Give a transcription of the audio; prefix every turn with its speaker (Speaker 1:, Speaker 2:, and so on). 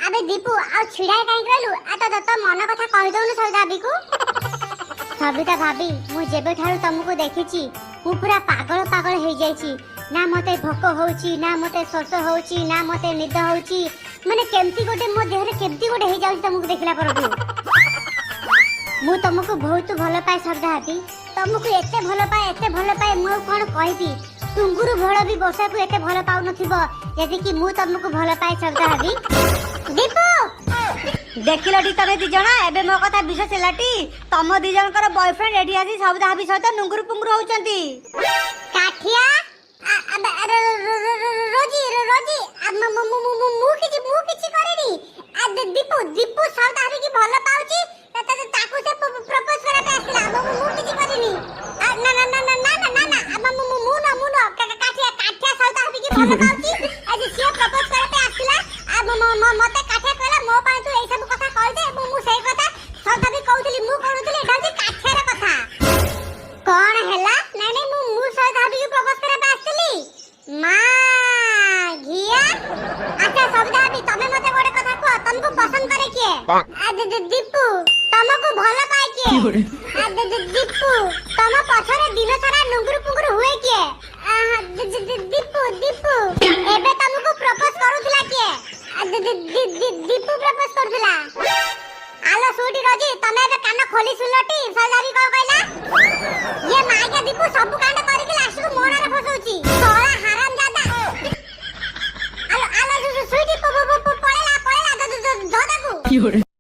Speaker 1: अबे दीपू आ छिड़ाई काई करलु आ तो मन कथा कहि दउनु सविता भाभी को सविता भाभी मु जेबे ठारू तुमको देखिची मु पूरा पागल पागल हो जाईची ना मते भोक होउची ना मते शोष होउची ना मते निद होउची माने केमती गोटे मो देह रे केमती गोटे हो जाउची तुमको देखला परठू मु तुमको बहुत भल पाए सविता भाभी तुमको एते भल पाए मु कोन कहबी टुंगुरु भळ भी बसा को एते भल पाउ नथिबो जदि कि मु तुमको भल पाए सविता भाभी दीपू
Speaker 2: देखिलटी तमे दी जणा एबे मो कथा विश्वास लाटी तम दी जनकर बॉयफ्रेंड एडी आसी सविता भाभी सहित नुंगुरु पुंगुरु होचंती
Speaker 1: काठिया रोजी मु किछि करेनी दीपू दीपू सविता भाभी की भल पाउची ताकू से प्रपोज करते आसला मु किछि करेनी ना मु ना काठिया सविता भाभी की भल पाउची आज से प्रपोज करते आसला मते काठिया कहला मो पाए तू एई सब कथा कह दे मु सेई कथा सविता भाभी कहउतली मु कहउतली एटा जे काठियार कथा कोन हैला नहीं मु सविता भाभी की प्रपोज करते आसली मां घिया अच्छा सविता भाभी तमे मते गोटे कथा कह तुमको पसंद करे किए दीपू तुमको भल पाए किए दीपू तम पछरे दिन सारा नुंगुरु पुंगुरु हुए किए दीपू दीपू एबे तुमको प्रपोज करूथला किए दीपू प्रपोज करूथला आलो सुटी रोजी तमे एबे कान खोली सुनलटी सजारी को कहला ये माइका दीपू सब कांड करी के लास्ट को मोना रे फसौची सोला हराम जादा आलो सुटी पळेला धो ताकू